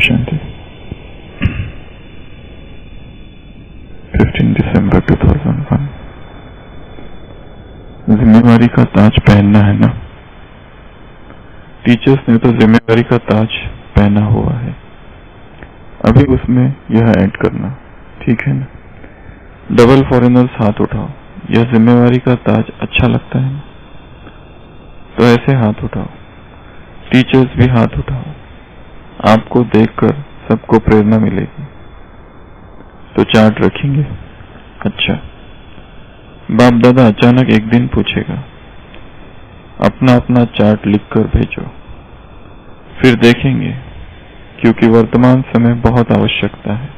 शांति। 15 दिसंबर 2001। जिम्मेवारी का ताज पहनना है ना। टीचर्स ने तो जिम्मेवारी का ताज पहना हुआ है, अभी उसमें यह ऐड करना, ठीक है ना। डबल फॉरेनर्स हाथ उठाओ। यह जिम्मेवारी का ताज अच्छा लगता है ना, तो ऐसे हाथ उठाओ। टीचर्स भी हाथ उठाओ। आपको देखकर सबको प्रेरणा मिलेगी। तो चार्ट रखेंगे। अच्छा, बाप दादा अचानक एक दिन पूछेगा, अपना अपना चार्ट लिखकर भेजो। फिर देखेंगे, क्योंकि वर्तमान समय बहुत आवश्यकता है।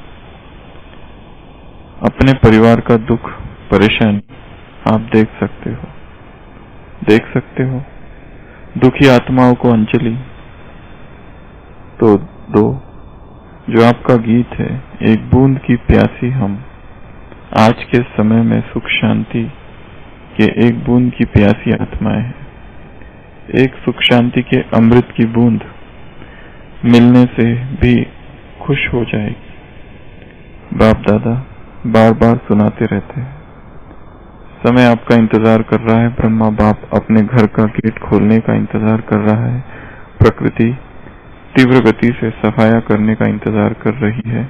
अपने परिवार का दुख परेशानी आप देख सकते हो। दुखी आत्माओं को अंजलि तो दो। जो आपका गीत है, एक बूंद की प्यासी हम, आज के समय में सुख शांति के एक बूंद की प्यासी आत्माएं हैं। एक सुख शांति के अमृत की बूंद मिलने से भी खुश हो जाएगी। बाप दादा बार बार सुनाते रहते हैं। समय आपका इंतजार कर रहा है। ब्रह्मा बाप अपने घर का गेट खोलने का इंतजार कर रहा है। प्रकृति तीव्र गति से सफाया करने का इंतजार कर रही है।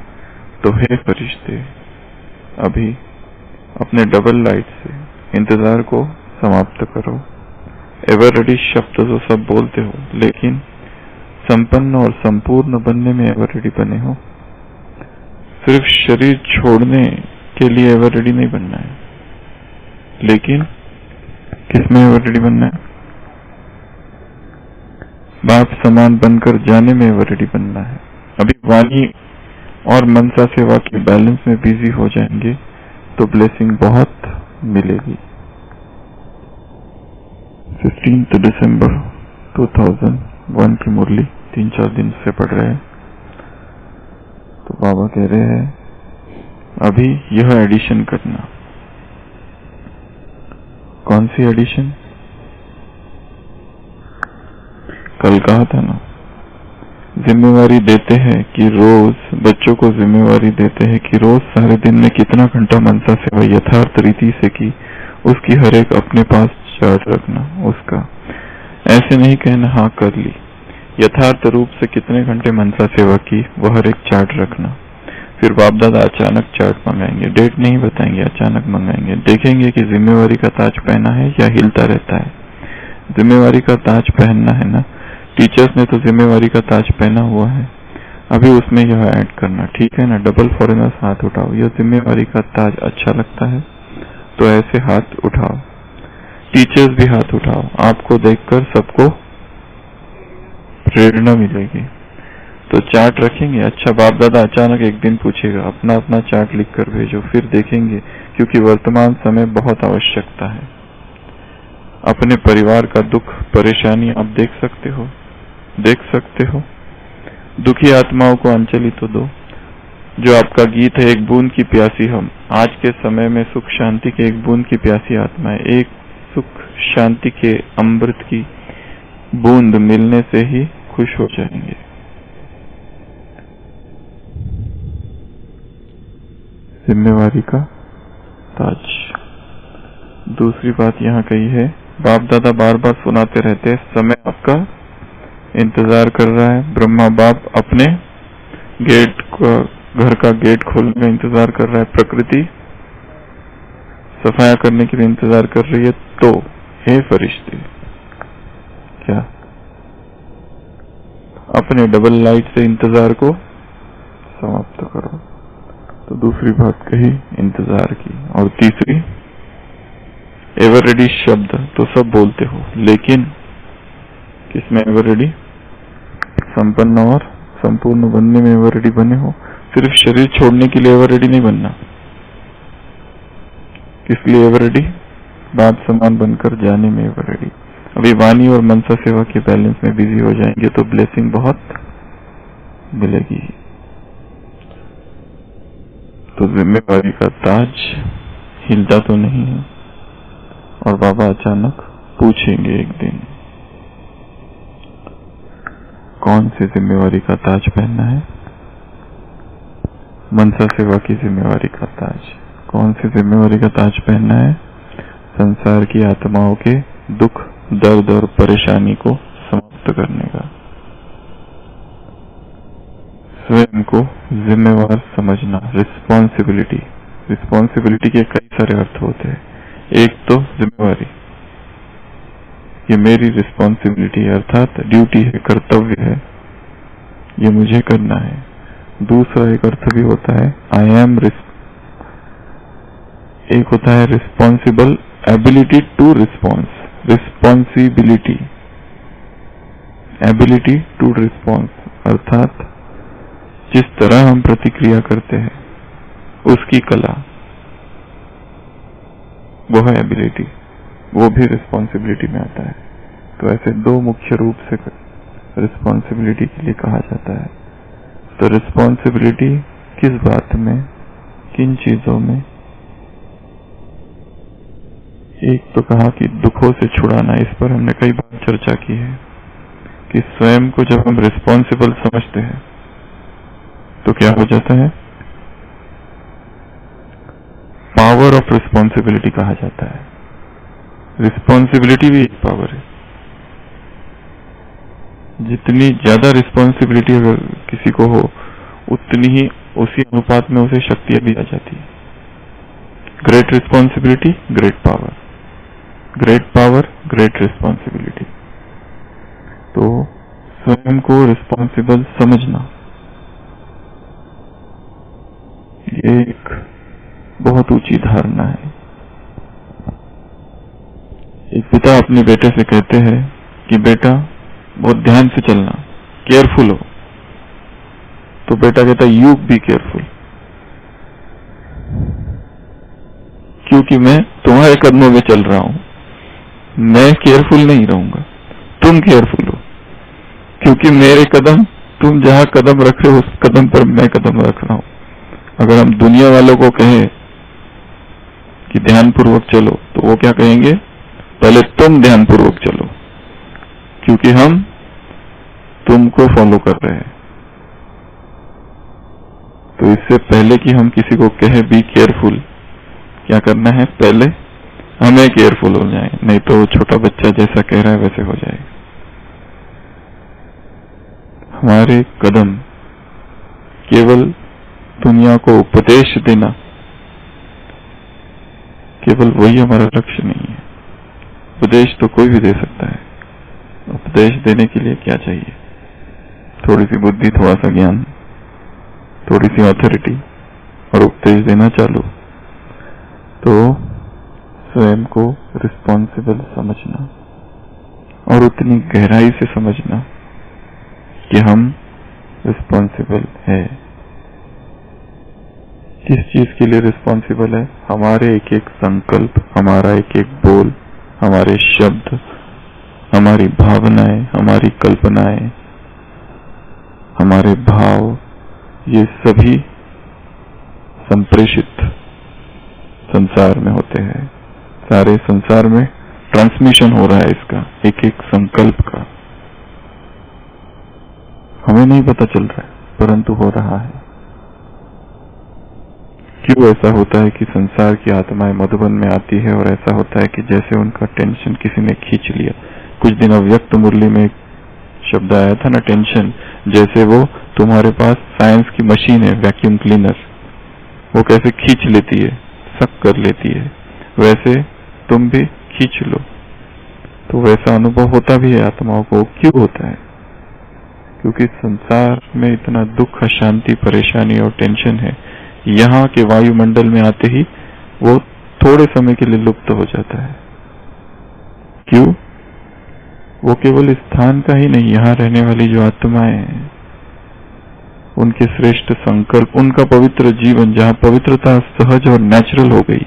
तो हे फरिश्ते, अभी अपने डबल लाइट से इंतजार को समाप्त करो। एवर रेडी शब्द तो सब बोलते हो, लेकिन संपन्न और संपूर्ण बनने में एवर रेडी बने हो। सिर्फ शरीर छोड़ने के लिए एवर रेडी नहीं बनना है, लेकिन किसमें एवर रेडी बनना है? बाप समान बनकर जाने में एवर रेडी बनना है। अभी वाणी और मनसा सेवा के बैलेंस में बिजी हो जाएंगे तो ब्लेसिंग बहुत मिलेगी। 15 दिसंबर 2001 की मुरली 3-4 दिन से पढ़ रहे हैं। तो बाबा कह रहे हैं, अभी यह एडिशन करना। कौन सी एडिशन? कल कहा था ना, जिम्मेवारी देते हैं कि रोज बच्चों को जिम्मेवारी देते हैं कि रोज सारे दिन में कितना घंटा मनसा सेवा यथार्थ रीति से की, उसकी हर एक अपने पास चार्ट रखना। उसका ऐसे नहीं कहना हाँ कर ली, यथार्थ रूप से कितने घंटे मनसा सेवा की वह हर एक चार्ट रखना। फिर बाप दादा अचानक चार्ट मंगाएंगे, डेट नहीं बताएंगे, अचानक मंगाएंगे। देखेंगे कि जिम्मेवारी का ताज पहना है या हिलता रहता है। जिम्मेवारी का ताज पहनना है ना। टीचर्स ने तो जिम्मेवारी का ताज पहना हुआ है, अभी उसमें यह ऐड करना, ठीक है ना। डबल फॉरेनर्स हाथ उठाओ। यह जिम्मेवारी का ताज अच्छा लगता है, तो ऐसे हाथ उठाओ। टीचर्स भी हाथ उठाओ। आपको देखकर सबको प्रेरणा मिलेगी। तो चार्ट रखेंगे। अच्छा, बाप दादा अचानक एक दिन पूछेगा, अपना अपना चार्ट लिखकर भेजो। फिर देखेंगे, क्योंकि वर्तमान समय बहुत आवश्यकता है। अपने परिवार का दुख परेशानी आप देख सकते हो। दुखी आत्माओं को अंजलि तो दो। जो आपका गीत है, एक बूंद की प्यासी हम, आज के समय में सुख शांति के एक बूंद की प्यासी आत्माएं, एक सुख शांति के अमृत की बूंद मिलने से ही खुश हो जाएंगे। जिम्मेवारी का ताज। दूसरी बात यहाँ कही है, बाप दादा बार बार सुनाते रहते हैं, समय आपका इंतजार कर रहा है। ब्रह्मा बाप अपने गेट का, घर का गेट खोलने का इंतजार कर रहा है। प्रकृति सफाया करने के लिए इंतजार कर रही है। तो हे फरिश्ते, क्या अपने डबल लाइट से इंतजार को समाप्त करो। तो दूसरी बात कही इंतजार की। और तीसरी, एवर रेडी शब्द तो सब बोलते हो, लेकिन किसमें एवर रेडी? संपन्न और संपूर्ण बनने में एवर रेडी बने हो। सिर्फ शरीर छोड़ने के लिए एवर रेडी नहीं बनना। किस लिए एवर रेडी? बाप समान बनकर जाने में एवर रेडी। अभी वाणी और मनसा सेवा के बैलेंस में बिजी हो जाएंगे तो ब्लेसिंग बहुत मिलेगी। तो जिम्मेवारी का ताज हिलता तो नहीं है, और बाबा अचानक पूछेंगे एक दिन, कौन सी जिम्मेवारी का ताज पहनना है। मनसा सेवा की जिम्मेवारी का ताज। कौन सी जिम्मेवारी का ताज पहनना है? संसार की आत्माओं के दुख, दर्द और परेशानी को समाप्त करने का। स्वयं को जिम्मेवार समझना, रिस्पॉन्सिबिलिटी। रिस्पॉन्सिबिलिटी के कई सारे अर्थ होते हैं। एक तो जिम्मेवारी, ये मेरी रिस्पॉन्सिबिलिटी है, अर्थात ड्यूटी है, कर्तव्य है, ये मुझे करना है। दूसरा एक अर्थ भी होता है आई एम एक होता है responsible, ability to response, responsibility, ability to response, अर्थात जिस तरह हम प्रतिक्रिया करते हैं उसकी कला, वो है एबिलिटी, वो भी रिस्पॉन्सिबिलिटी में आता है। तो ऐसे दो मुख्य रूप से रिस्पॉन्सिबिलिटी के लिए कहा जाता है। तो रिस्पॉन्सिबिलिटी किस बात में, किन चीजों में? एक तो कहा कि दुखों से छुड़ाना, इस पर हमने कई बार चर्चा की है कि स्वयं को जब हम रिस्पॉन्सिबल समझते हैं तो क्या हो जाता है? पावर ऑफ रिस्पॉन्सिबिलिटी कहा जाता है। रिस्पॉन्सिबिलिटी भी एक पावर है। जितनी ज्यादा रिस्पॉन्सिबिलिटी अगर किसी को हो, उतनी ही उसी अनुपात में उसे शक्तियां भी आ जाती है। Great responsibility, great power, great power, great responsibility. तो स्वयं को रिस्पॉन्सिबल समझना, ये एक बहुत ऊंची धारणा है। एक पिता अपने बेटे से कहते हैं कि बेटा बहुत ध्यान से चलना, केयरफुल हो। तो बेटा कहता है यू बी केयरफुल, क्योंकि मैं तुम्हारे कदमों में चल रहा हूं, मैं केयरफुल नहीं रहूंगा, तुम केयरफुल हो, क्योंकि मेरे कदम, तुम जहां कदम रख रहे हो उस कदम पर मैं कदम रख रहा हूं। अगर हम दुनिया वालों को कहें कि ध्यानपूर्वक चलो, तो वो क्या कहेंगे? पहले तुम ध्यानपूर्वक चलो, क्योंकि हम तुमको फॉलो कर रहे हैं। तो इससे पहले कि हम किसी को कहें बी केयरफुल, क्या करना है? पहले हमें केयरफुल हो जाए, नहीं तो छोटा बच्चा जैसा कह रहा है वैसे हो जाए। हमारे कदम केवल दुनिया को उपदेश देना, केवल वही हमारा लक्ष्य नहीं है। उपदेश तो कोई भी दे सकता है। उपदेश देने के लिए क्या चाहिए? थोड़ी सी बुद्धि, थोड़ा सा ज्ञान, थोड़ी सी अथॉरिटी, और उपदेश देना चालू। तो स्वयं को रिस्पॉन्सिबल समझना और उतनी गहराई से समझना कि हम रिस्पॉन्सिबल है। किस चीज के लिए रिस्पॉन्सिबल है? हमारे एक एक संकल्प, हमारा एक एक बोल, हमारे शब्द, हमारी भावनाएं, हमारी कल्पनाएं, हमारे भाव, ये सभी संप्रेषित संसार में होते हैं। सारे संसार में ट्रांसमिशन हो रहा है इसका, एक एक संकल्प का। हमें नहीं पता चल रहा है, परंतु हो रहा है। क्यों ऐसा होता है कि संसार की आत्माएं मधुबन में आती है और ऐसा होता है कि जैसे उनका टेंशन किसी ने खींच लिया। कुछ दिन अव्यक्त मुरली में एक शब्द आया था ना, टेंशन, जैसे वो तुम्हारे पास साइंस की मशीन है, वैक्यूम क्लीनर, वो कैसे खींच लेती है, सक कर लेती है, वैसे तुम भी खींच लो। तो वैसा अनुभव होता भी है आत्माओं को। क्यों होता है? क्योंकि संसार में इतना दुख, अशांति, परेशानी और टेंशन है, यहाँ के वायुमंडल में आते ही वो थोड़े समय के लिए लुप्त हो जाता है। क्यों? वो केवल स्थान का ही नहीं, यहाँ रहने वाली जो आत्माएं हैं, उनके श्रेष्ठ संकल्प, उनका पवित्र जीवन, जहाँ पवित्रता सहज और नेचुरल हो गई,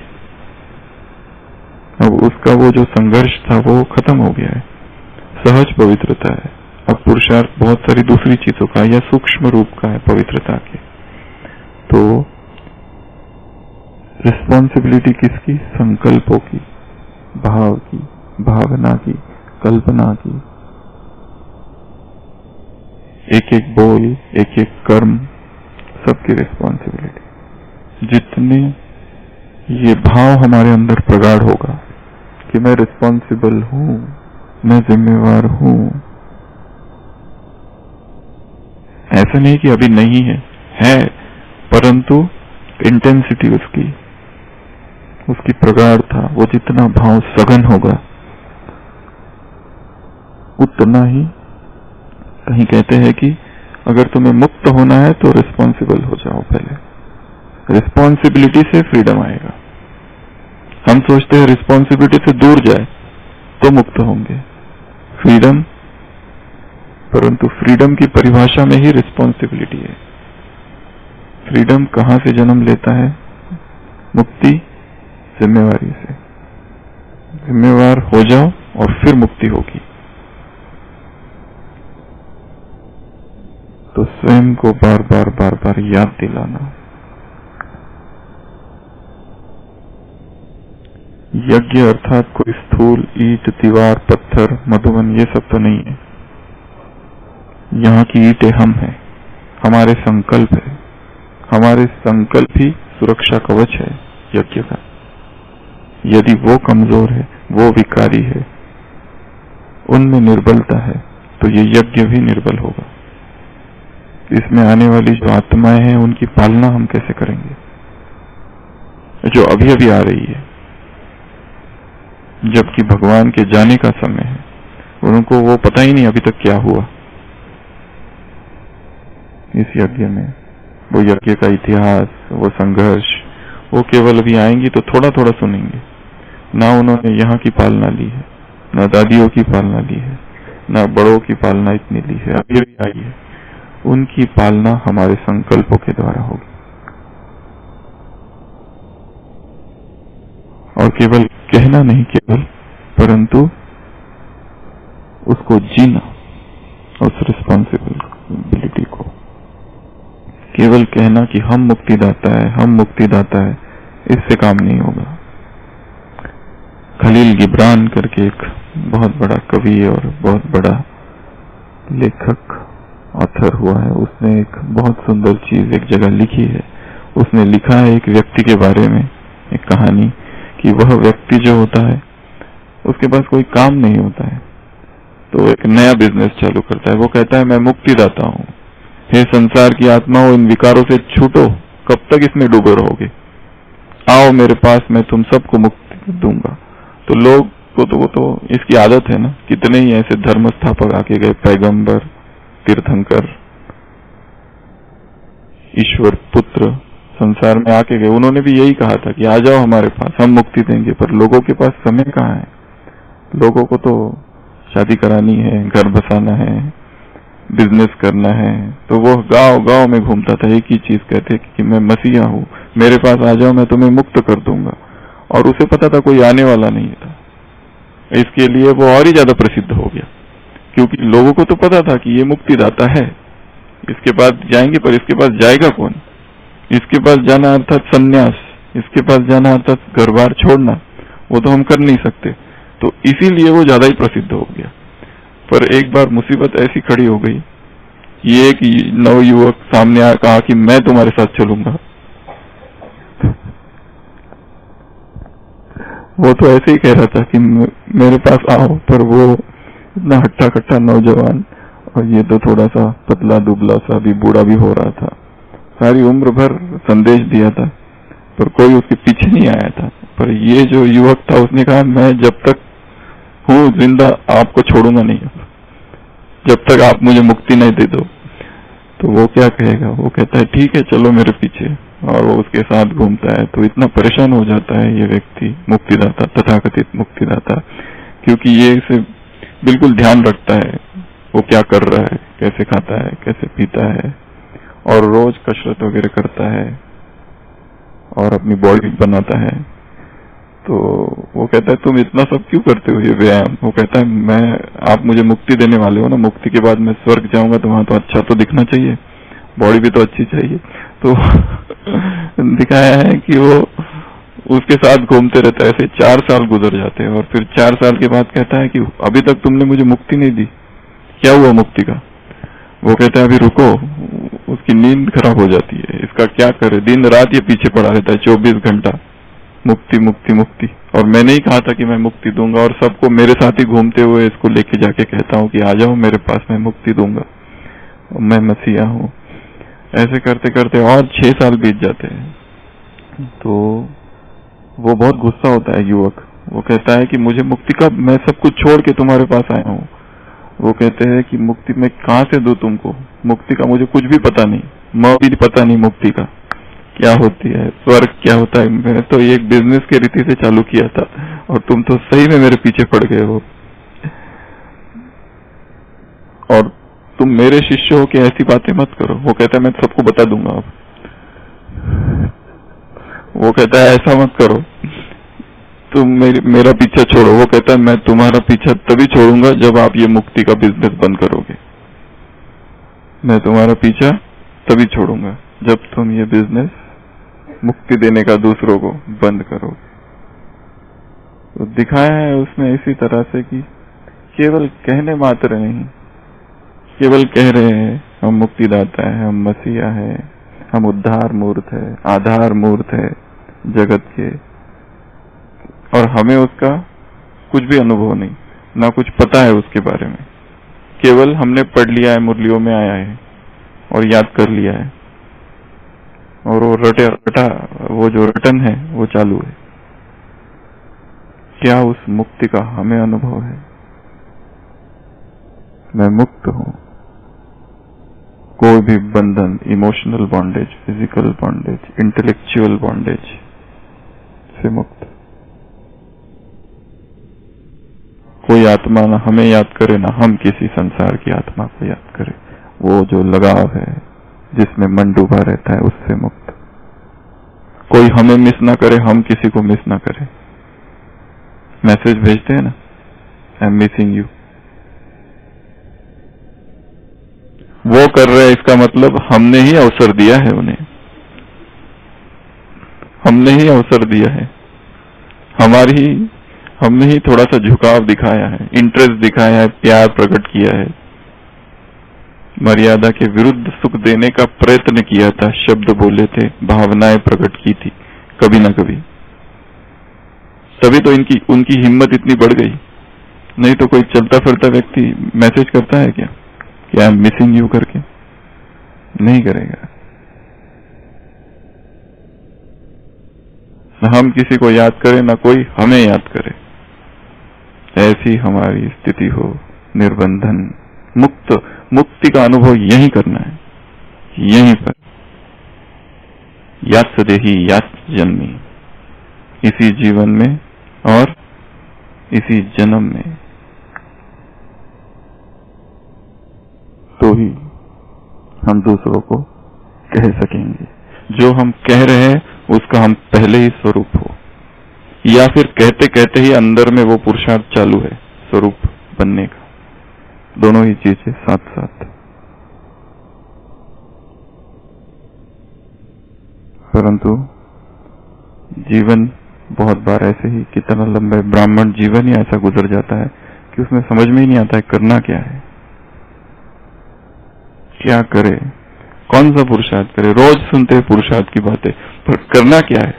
अब उसका वो जो संघर्ष था वो खत्म हो गया है, सहज पवित्रता है। अब पुरुषार्थ बहुत सारी दूसरी चीजों का या सूक्ष्म रूप का है पवित्रता के। तो रिस्पॉन्सिबिलिटी किसकी? संकल्पों की, भाव की, भावना की, कल्पना की। एक एक बोल, एक एक कर्म सबकी रिस्पॉन्सिबिलिटी। जितने ये भाव हमारे अंदर प्रगाढ़ होगा कि मैं रिस्पॉन्सिबल हूं, मैं जिम्मेवार हूं, ऐसा नहीं कि अभी नहीं है परंतु इंटेंसिटी उसकी प्रगाढ़ता, वो जितना भाव सघन होगा उतना ही, कहीं कहते हैं कि अगर तुम्हें मुक्त होना है तो रिस्पॉन्सिबल हो जाओ पहले, रिस्पॉन्सिबिलिटी से फ्रीडम आएगा। हम सोचते हैं रिस्पॉन्सिबिलिटी से दूर जाए तो मुक्त होंगे, फ्रीडम, परंतु फ्रीडम की परिभाषा में ही रिस्पॉन्सिबिलिटी है। फ्रीडम कहां से जन्म लेता है? मुक्ति जिम्मेवारी से। जिम्मेवार हो जाओ और फिर मुक्ति होगी। तो स्वयं को बार बार याद दिलाना। यज्ञ अर्थात कोई स्थूल ईंट, दीवार, पत्थर, मधुबन, ये सब तो नहीं है। यहाँ की ईंटें हम हैं, हमारे संकल्प है, हमारे संकल्प ही सुरक्षा कवच है यज्ञ का। यदि वो कमजोर है, वो विकारी है, उनमें निर्बलता है, तो ये यज्ञ भी निर्बल होगा। इसमें आने वाली जो आत्माएं हैं उनकी पालना हम कैसे करेंगे? जो अभी अभी आ रही है, जबकि भगवान के जाने का समय है, उनको वो पता ही नहीं अभी तक क्या हुआ इस यज्ञ में। वो यज्ञ का इतिहास, वो संघर्ष, वो केवल अभी आएंगी तो थोड़ा थोड़ा सुनेंगे। ना उन्होंने यहाँ की पालना ली है, ना दादियों की पालना ली है, ना बड़ों की पालना इतनी ली है, अभी अभी आई है। उनकी पालना हमारे संकल्पों के द्वारा होगी। और केवल कहना नहीं, केवल परंतु उसको जीना, उस रिस्पॉन्सिबिलिटी को। केवल कहना कि हम मुक्तिदाता है, हम मुक्तिदाता है, इससे काम नहीं होगा। खलील गिब्रान करके एक बहुत बड़ा कवि और बहुत बड़ा लेखक, ऑथर हुआ है, उसने एक बहुत सुंदर चीज एक जगह लिखी है। उसने लिखा है एक व्यक्ति के बारे में एक कहानी, कि वह व्यक्ति जो होता है उसके पास कोई काम नहीं होता है, तो एक नया बिजनेस चालू करता है। वो कहता है मैं मुक्तिदाता हूँ, हे संसार की आत्माओं, इन विकारों से छूटो, कब तक इसमें डूबे रहोगे, आओ मेरे पास, मैं तुम सबको मुक्ति दूंगा। तो लोग को तो वो तो इसकी आदत है ना, कितने ही ऐसे धर्म स्थापक आके गए, पैगंबर, तीर्थंकर, ईश्वर पुत्र संसार में आके गए, उन्होंने भी यही कहा था कि आ जाओ हमारे पास, हम मुक्ति देंगे। पर लोगों के पास समय कहाँ है? लोगों को तो शादी करानी है, घर बसाना है, बिजनेस करना है। तो वो गांव गांव में घूमता था, एक ही चीज कहते कि मैं मसीहा हूँ, मेरे पास आ जाओ, मैं तुम्हें मुक्त कर दूंगा। और उसे पता था कोई आने वाला नहीं था, इसके लिए वो और ही ज्यादा प्रसिद्ध हो गया, क्योंकि लोगों को तो पता था कि ये मुक्तिदाता है, इसके पास जाएंगे। पर इसके पास जाएगा कौन? इसके पास जाना अर्थात संन्यास, इसके पास जाना अर्थात घर बार छोड़ना, वो तो हम कर नहीं सकते। तो इसीलिए वो ज्यादा ही प्रसिद्ध हो गया। पर एक बार मुसीबत ऐसी खड़ी हो गई, ये एक नवयुवक सामने आया, कहा कि मैं तुम्हारे साथ चलूंगा। वो तो ऐसे ही कह रहा था कि मेरे पास आओ, पर वो इतना हट्टा कट्टा नौजवान, और ये तो थोड़ा सा पतला दुबला सा, भी बूढ़ा भी हो रहा था, सारी उम्र भर संदेश दिया था पर कोई उसके पीछे नहीं आया था। पर ये जो युवक था उसने कहा मैं जब तक हूँ जिंदा आपको छोड़ूंगा नहीं, जब तक आप मुझे मुक्ति नहीं दे दो। तो वो क्या कहेगा? वो कहता है ठीक है चलो मेरे पीछे, और वो उसके साथ घूमता है। तो इतना परेशान हो जाता है ये व्यक्ति, मुक्तिदाता, तथाकथित मुक्तिदाता, क्योंकि ये इसे बिल्कुल ध्यान रखता है वो क्या कर रहा है, कैसे खाता है, कैसे पीता है, और रोज कसरत वगैरह करता है और अपनी बॉडी बनाता है। तो वो कहता है तुम इतना सब क्यों करते हो ये व्यायाम? वो कहता है आप मुझे मुक्ति देने वाले हो ना, मुक्ति के बाद मैं स्वर्ग जाऊंगा तो वहां तो अच्छा तो दिखना चाहिए, बॉडी भी तो अच्छी चाहिए। तो दिखाया है कि वो उसके साथ घूमते रहता है। ऐसे 4 साल गुजर जाते हैं और फिर 4 साल के बाद कहता है कि अभी तक तुमने मुझे मुक्ति नहीं दी, क्या हुआ मुक्ति का? वो कहता है अभी रुको, उसकी नींद खराब हो जाती है। इसका क्या करे, दिन रात ये पीछे पड़ा रहता है 24 घंटा, मुक्ति मुक्ति मुक्ति। और मैंने ही कहा था कि मैं मुक्ति दूंगा, और सबको मेरे साथ ही घूमते हुए इसको लेके जाके कहता हूँ कि आ जाओ मेरे पास, मैं मुक्ति दूंगा, मैं मसीहा हूँ। ऐसे करते करते और 6 साल बीत जाते हैं। तो वो बहुत गुस्सा होता है युवक। वो कहता है कि मुझे मुक्ति का, मैं सब कुछ छोड़ के तुम्हारे पास आया हूँ। वो कहते हैं कि मुक्ति मैं कहाँ से दूं तुमको, मुक्ति का मुझे कुछ भी पता नहीं, मैं भी पता नहीं मुक्ति का क्या होती है, स्वर्ग क्या होता है। मैंने तो एक बिजनेस के रीति से चालू किया था और तुम तो सही में मेरे पीछे पड़ गए हो, और तुम मेरे शिष्य हो कि ऐसी बातें मत करो। वो कहता है मैं सबको बता दूंगा अब। वो कहता है ऐसा मत करो, तुम मेरा पीछा छोड़ो। वो कहता है मैं तुम्हारा पीछा तभी छोड़ूंगा जब आप ये मुक्ति का बिजनेस बंद करोगे। मैं तुम्हारा पीछा तभी छोड़ूंगा जब तुम ये बिजनेस मुक्ति देने का दूसरों को बंद करोगे। तो दिखाया है उसने इसी तरह से कि केवल कहने मात्र नहीं, केवल कह रहे हैं हम मुक्तिदाता है, हम मसीहा है, हम उद्धार मूर्त है, आधार मूर्त है जगत के, और हमें उसका कुछ भी अनुभव नहीं, ना कुछ पता है उसके बारे में। केवल हमने पढ़ लिया है, मुरलियों में आया है और याद कर लिया है, और वो रटा वो जो रटन है वो चालू है। क्या उस मुक्ति का हमें अनुभव है? मैं मुक्त हूं, कोई भी बंधन, emotional bondage, physical bondage, intellectual bondage से मुक्त। कोई आत्मा ना हमें याद करे, ना हम किसी संसार की आत्मा को याद करे। वो जो लगाव है जिसमें मन डूबा रहता है, उससे मुक्त। कोई हमें मिस ना करे, हम किसी को मिस ना करें। मैसेज भेजते हैं ना, आई एम मिसिंग यू, वो कर रहे हैं, इसका मतलब हमने ही अवसर दिया है उन्हें, हमने ही अवसर दिया है, हमने ही थोड़ा सा झुकाव दिखाया है, इंटरेस्ट दिखाया है, प्यार प्रकट किया है, मर्यादा के विरुद्ध सुख देने का प्रयत्न किया था, शब्द बोले थे, भावनाएं प्रकट की थी कभी ना कभी। तभी तो उनकी हिम्मत इतनी बढ़ गई। नहीं तो कोई चलता फिरता व्यक्ति मैसेज करता है क्या कि आई एम मिसिंग यू करके? नहीं करेगा। न हम किसी को याद करें, ना कोई हमें याद करे। ऐसी हमारी स्थिति हो, निर्बंधन मुक्ति का अनुभव यही करना है, यहीं पर। यात सदेही यात जन्मी, इसी जीवन में और इसी जन्म में, तो ही हम दूसरों को कह सकेंगे जो हम कह रहे हैं उसका हम पहले ही स्वरूप हो, या फिर कहते कहते ही अंदर में वो पुरुषार्थ चालू है स्वरूप बनने का। दोनों ही चीजें साथ साथ। परंतु जीवन बहुत बार ऐसे ही, कितना लंबा ब्राह्मण जीवन ही ऐसा गुजर जाता है कि उसमें समझ में ही नहीं आता है करना क्या है, क्या करे, कौन सा पुरुषार्थ करे। रोज सुनते हैं पुरुषार्थ की बातें, पर करना क्या है?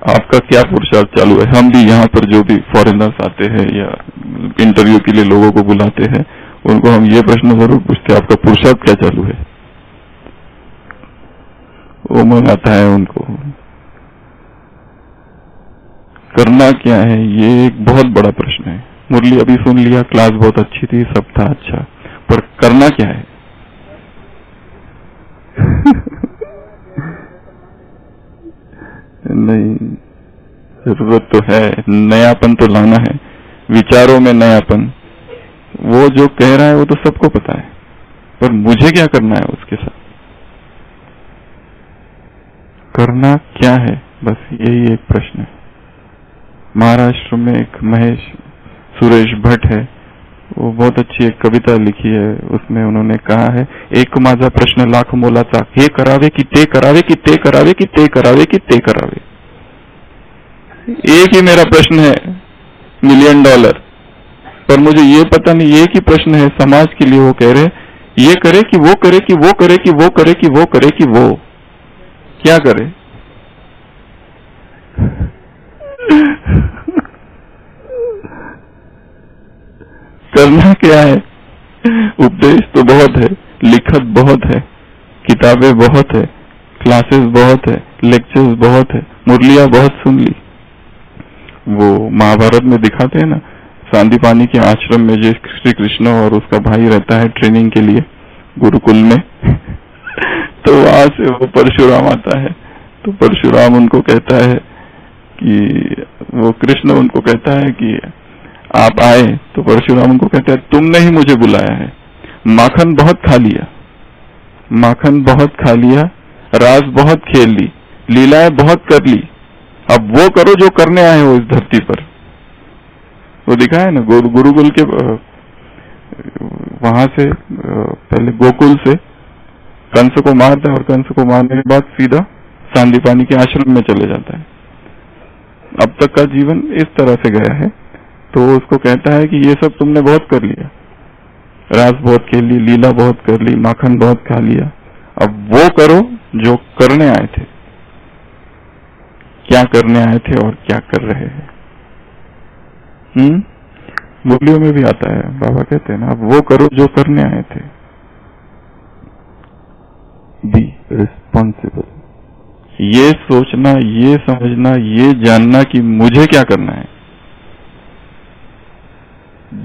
आपका क्या पुरुषार्थ चालू है? हम भी यहाँ पर जो भी फॉरेनर्स आते हैं या इंटरव्यू के लिए लोगों को बुलाते हैं, उनको हम ये प्रश्न जरूर पूछते हैं, आपका पुरुषार्थ क्या चालू है? वो मन आता है उनको। करना क्या है, ये एक बहुत बड़ा प्रश्न है। मुरली अभी सुन लिया, क्लास बहुत अच्छी थी, सब था अच्छा, पर करना क्या है? नहीं, जरूरत तो है, नयापन तो लाना है, विचारों में नयापन। वो जो कह रहा है वो तो सबको पता है, पर मुझे क्या करना है उसके साथ? करना क्या है, बस यही एक प्रश्न है। महाराष्ट्र में एक महेश सुरेश भट्ट है, वो बहुत अच्छी एक कविता लिखी है, उसमें उन्होंने कहा है, एक माझा प्रश्न लाख मोलाचा, हे करावे की ते करावे की ते करावे की ते करावे की ते करावे। एक ही मेरा प्रश्न है $1 मिलियन, पर मुझे ये पता नहीं, एक ही प्रश्न है समाज के लिए। वो कह रहे ये करे कि वो करे कि वो करे कि वो करे कि वो करे कि वो क्या करे? करना क्या है? उपदेश तो बहुत है, लिखत बहुत है, किताबें बहुत है, क्लासेस बहुत है, लेक्चर्स बहुत है, मुरलियां बहुत सुन ली। वो महाभारत में दिखाते हैं ना, सांदीपानी के आश्रम में जो श्री कृष्ण और उसका भाई रहता है ट्रेनिंग के लिए गुरुकुल में तो वहां से वो परशुराम आता है, तो परशुराम उनको कहता है कि वो कृष्ण उनको कहता है कि आप आए, तो परशुराम उनको कहता है तुमने ही मुझे बुलाया है, माखन बहुत खा लिया, माखन बहुत खा लिया, रास बहुत खेल ली, लीलाएं बहुत कर ली, अब वो करो जो करने आए हो इस धरती पर। वो दिखा है ना, गुरुकुल के वहां से पहले गोकुल से कंस को मारता है और कंस को मारने के बाद सीधा सांदीपानी के आश्रम में चले जाता है। अब तक का जीवन इस तरह से गया है, तो उसको कहता है कि ये सब तुमने बहुत कर लिया, रास बहुत खेल ली, लीला बहुत कर ली, माखन बहुत खा लिया, अब वो करो जो करने आए थे। क्या करने आए थे और क्या कर रहे हैं? मुरलियों में भी आता है, बाबा कहते हैं ना, अब वो करो जो करने आए थे। बी रिस्पॉन्सिबल, ये सोचना, ये समझना, ये जानना कि मुझे क्या करना है।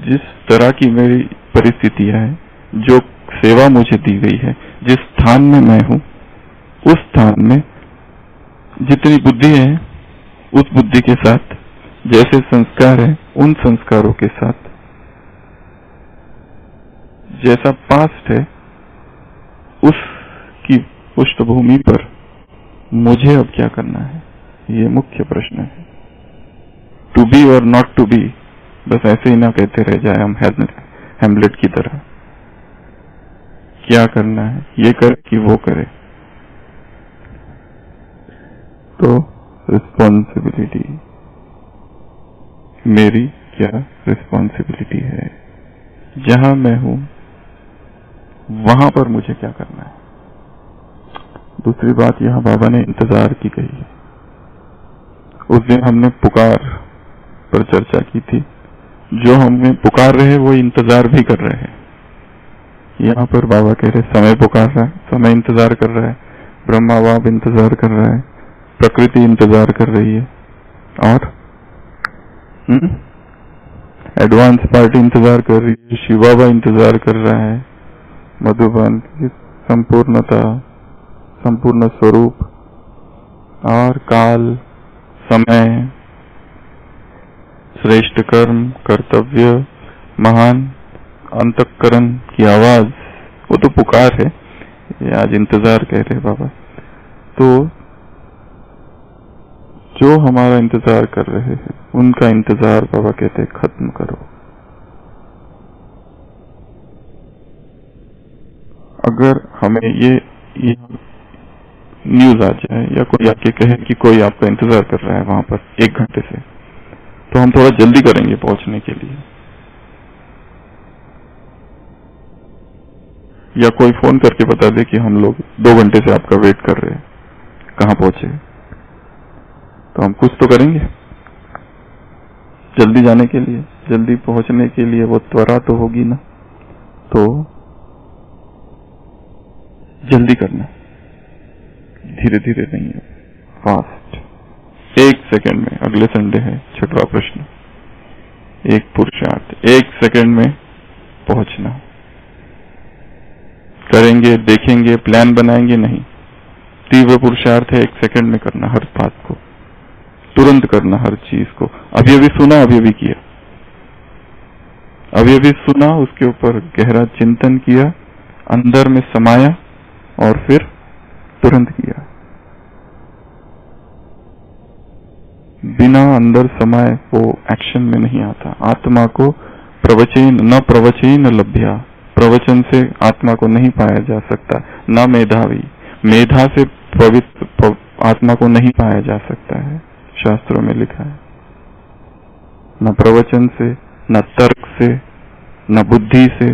जिस तरह की मेरी परिस्थितियां है, जो सेवा मुझे दी गई है, जिस स्थान में मैं हूं, उस स्थान में जितनी बुद्धि है उस बुद्धि के साथ, जैसे संस्कार है उन संस्कारों के साथ, जैसा पास्ट है उसकी पृष्ठभूमि पर मुझे अब क्या करना है, ये मुख्य प्रश्न है। टू बी और नॉट टू बी, बस ऐसे ही ना कहते रह जाए हम हैमलेट की तरह। क्या करना है, ये करे कि वो करे। तो रिस्पॉन्सिबिलिटी, मेरी क्या रिस्पॉन्सिबिलिटी है, जहां मैं हूं वहां पर मुझे क्या करना है। दूसरी बात यहां बाबा ने इंतजार की कही है। उस दिन हमने पुकार पर चर्चा की थी, जो हमें पुकार रहे वो इंतजार भी कर रहे हैं। यहाँ पर बाबा कह रहे समय पुकार रहा है, समय इंतजार कर रहा है, ब्रह्मा बाप इंतजार कर रहा है, प्रकृति इंतजार कर रही है, और एडवांस पार्टी इंतजार कर रही है, शिव बाबा इंतजार कर रहा है, मधुबन की संपूर्णता, संपूर्ण स्वरूप, और काल, समय, श्रेष्ठ कर्म, कर्तव्य, महान अंतःकरण की आवाज, वो तो पुकार है, ये आज इंतजार कह रहे बाबा। तो जो हमारा इंतजार कर रहे हैं उनका इंतजार बाबा कहते हैं खत्म करो। अगर हमें ये न्यूज आ जाए या कोई आके कहे कि कोई आपका इंतजार कर रहा है वहां पर 1 घंटे से, तो हम थोड़ा जल्दी करेंगे पहुंचने के लिए। या कोई फोन करके बता दे कि हम लोग 2 घंटे से आपका वेट कर रहे हैं, कहां पहुंचे, तो हम कुछ तो करेंगे जल्दी जाने के लिए, जल्दी पहुंचने के लिए। वो त्वरा तो होगी ना, तो जल्दी करना, धीरे धीरे नहीं है, फास्ट। 1 सेकंड में, अगले संडे है 6वां प्रश्न, एक पुरुषार्थ 1 सेकंड में पहुंचना। करेंगे, देखेंगे, प्लान बनाएंगे नहीं, तीव्र पुरुषार्थ है 1 सेकंड में करना, हर बात को तुरंत करना, हर चीज को। अभी अभी सुना, अभी अभी किया, अभी अभी सुना, उसके ऊपर गहरा चिंतन किया, अंदर में समाया और फिर तुरंत किया। बिना अंदर समाये वो एक्शन में नहीं आता। आत्मा को प्रवचन न प्रवचन लभ्या, प्रवचन से आत्मा को नहीं पाया जा सकता। न मेधावी, मेधा से पवित्र आत्मा को नहीं पाया जा सकता है, शास्त्रों में लिखा है। न प्रवचन से, न तर्क से, न बुद्धि से,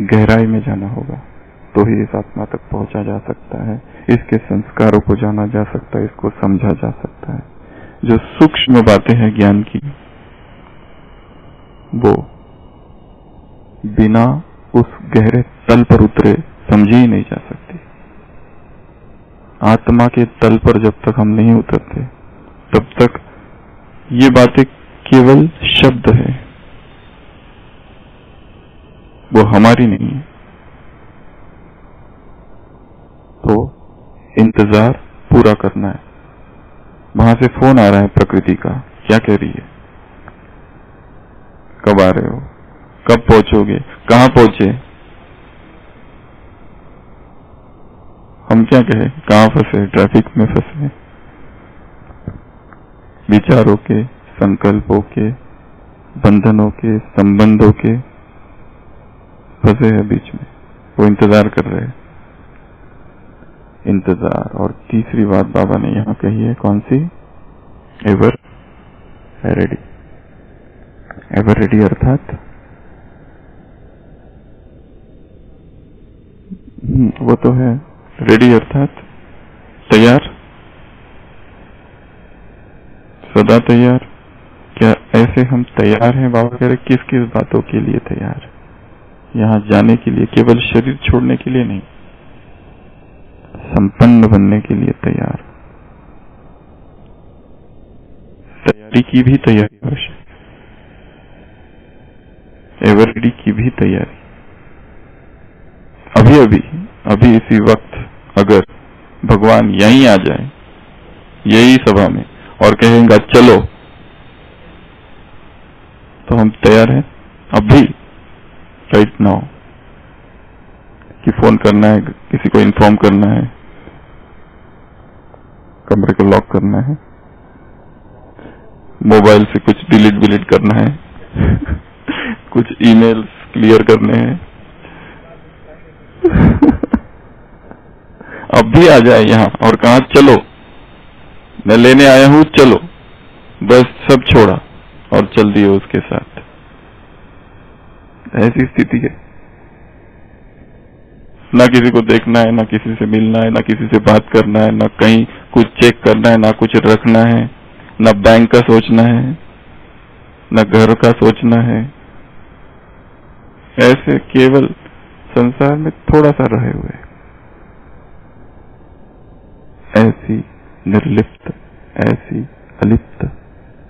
गहराई में जाना होगा, तो ही इस आत्मा तक पहुंचा जा सकता है, इसके संस्कारों को जाना जा सकता है, इसको समझा जा सकता है। जो सूक्ष्म बातें हैं ज्ञान की, वो बिना उस गहरे तल पर उतरे समझी ही नहीं जा सकती। आत्मा के तल पर जब तक हम नहीं उतरते, तब तक ये बातें केवल शब्द है, वो हमारी नहीं है। तो इंतजार पूरा करना है। वहां से फोन आ रहा है प्रकृति का, क्या कह रही है, कब आ रहे हो, कब पहुंचोगे, कहां पहुंचे। हम क्या कहें, कहां फंसे, ट्रैफिक में फंसे, विचारों के, संकल्पों के, बंधनों के, संबंधों के फंसे हैं बीच में, वो इंतजार कर रहे हैं। इंतजार। और तीसरी बात बाबा ने यहां कही है, कौन सी, एवर रेडी। एवर रेडी अर्थात वो तो है, रेडी अर्थात तैयार, सदा तैयार। क्या ऐसे हम तैयार हैं? बाबा कह रहे किस किस बातों के लिए तैयार? यहां जाने के लिए, केवल शरीर छोड़ने के लिए नहीं, संपन्न बनने के लिए तैयार। तैयारी की भी तैयारी आवश्यक, एवर रेडी की भी तैयारी। अभी इसी वक्त अगर भगवान यहीं आ जाए, यही सभा में, और कहेंगे चलो, तो हम तैयार हैं अभी, राइट नाउ, कि फोन करना है, किसी को इन्फॉर्म करना है, कमरे को लॉक करना है, मोबाइल से कुछ डिलीट करना है कुछ ईमेल्स क्लियर करने हैं अब भी आ जाए यहां और कहा चलो, मैं लेने आया हूं, चलो, बस सब छोड़ा और चल दिए उसके साथ। ऐसी स्थिति है, ना किसी को देखना है, ना किसी से मिलना है, ना किसी से बात करना है, ना कहीं कुछ चेक करना है, ना कुछ रखना है, ना बैंक का सोचना है, ना घर का सोचना है। ऐसे केवल संसार में थोड़ा सा रहे हुए, ऐसी निर्लिप्त, ऐसी अलिप्त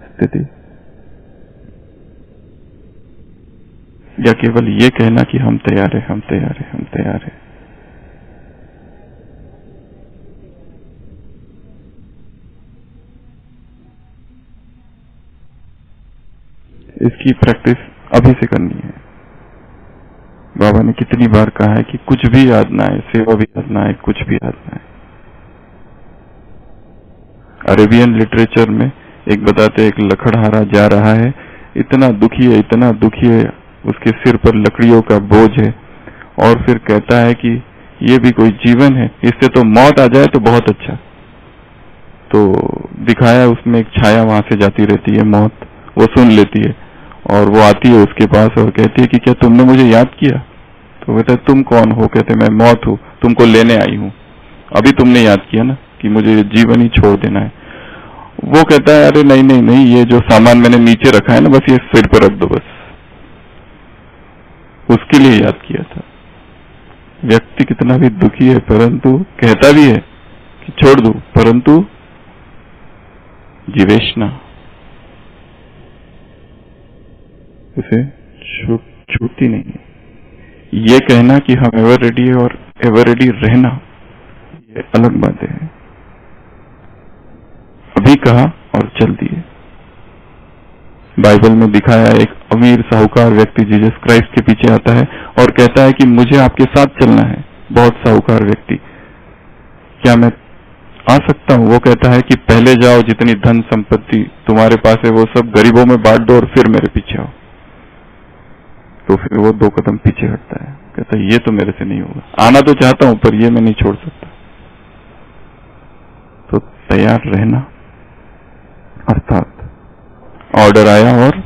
स्थिति, या केवल ये कहना कि हम तैयार हैं, हम तैयार हैं, हम तैयार हैं। इसकी प्रैक्टिस अभी से करनी है। बाबा ने कितनी बार कहा है कि कुछ भी याद ना आए, सेवा भी याद ना आए, कुछ भी याद ना आए। अरेबियन लिटरेचर में एक बताते, एक लकड़हारा जा रहा है, इतना दुखी है, इतना दुखी है, उसके सिर पर लकड़ियों का बोझ है, और फिर कहता है कि ये भी कोई जीवन है, इससे तो मौत आ जाए तो बहुत अच्छा। तो दिखाया उसमें एक छाया वहां से जाती रहती है, मौत, वो सुन लेती है और वो आती है उसके पास और कहती है कि क्या तुमने मुझे याद किया? तो कहता है तुम कौन हो? कहते मैं मौत हूँ, तुमको लेने आई हूँ। अभी तुमने याद किया ना कि मुझे जीवन ही छोड़ देना है। वो कहता है अरे नहीं नहीं नहीं, ये जो सामान मैंने नीचे रखा है ना, बस ये सिर पर रख दो, बस उसके लिए याद किया था। व्यक्ति कितना भी दुखी है, परंतु कहता भी है कि छोड़ दो, परंतु जीवेशना, उसे छूटती नहीं है। ये कहना कि हम एवर रेडी है और एवर रेडी रहना, ये अलग बातें हैं। अभी कहा और चल दिए। बाइबल में दिखाया, एक अमीर साहूकार व्यक्ति जीसस क्राइस्ट के पीछे आता है और कहता है कि मुझे आपके साथ चलना है। बहुत साहूकार व्यक्ति, क्या मैं आ सकता हूं? वो कहता है कि पहले जाओ, जितनी धन संपत्ति तुम्हारे पास है वो सब गरीबों में बांट दो और फिर मेरे पीछे आओ। तो फिर वो 2 कदम पीछे हटता है, कहता है ये तो मेरे से नहीं होगा, आना तो चाहता हूं पर ये मैं नहीं छोड़ सकता। तो तैयार रहना अर्थात ऑर्डर आया और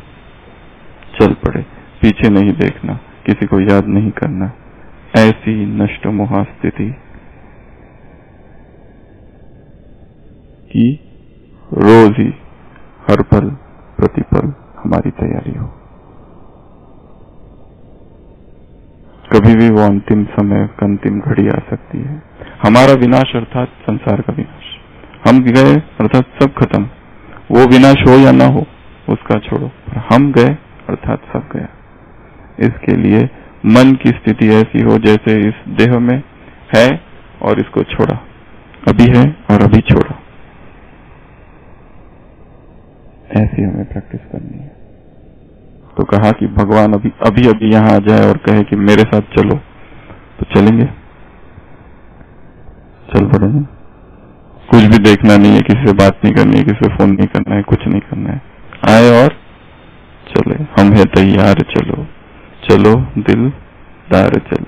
चल पड़े, पीछे नहीं देखना। किसी को याद नहीं करना, ऐसी नष्ट मोहा स्थिति कि रोज ही हर पल प्रतिपल हमारी तैयारी हो। कभी भी वो अंतिम समय, अंतिम घड़ी आ सकती है। हमारा विनाश अर्थात संसार का विनाश। हम गए अर्थात सब खत्म। वो विनाश हो या ना हो उसका छोड़ो, पर हम गए अर्थात सब गया। इसके लिए मन की स्थिति ऐसी हो जैसे इस देह में है और इसको छोड़ा, अभी है और अभी छोड़ा। ऐसी हमें प्रैक्टिस करनी है। तो कहा कि भगवान अभी यहाँ आ जाए और कहे कि मेरे साथ चलो, तो चलेंगे, चल पड़ेंगे। कुछ भी देखना नहीं है, किसी से बात नहीं करनी है, किसी से फोन नहीं करना है, कुछ नहीं करना है। आए और चले, हम है तैयार, चलो चलो दिलदार चलो।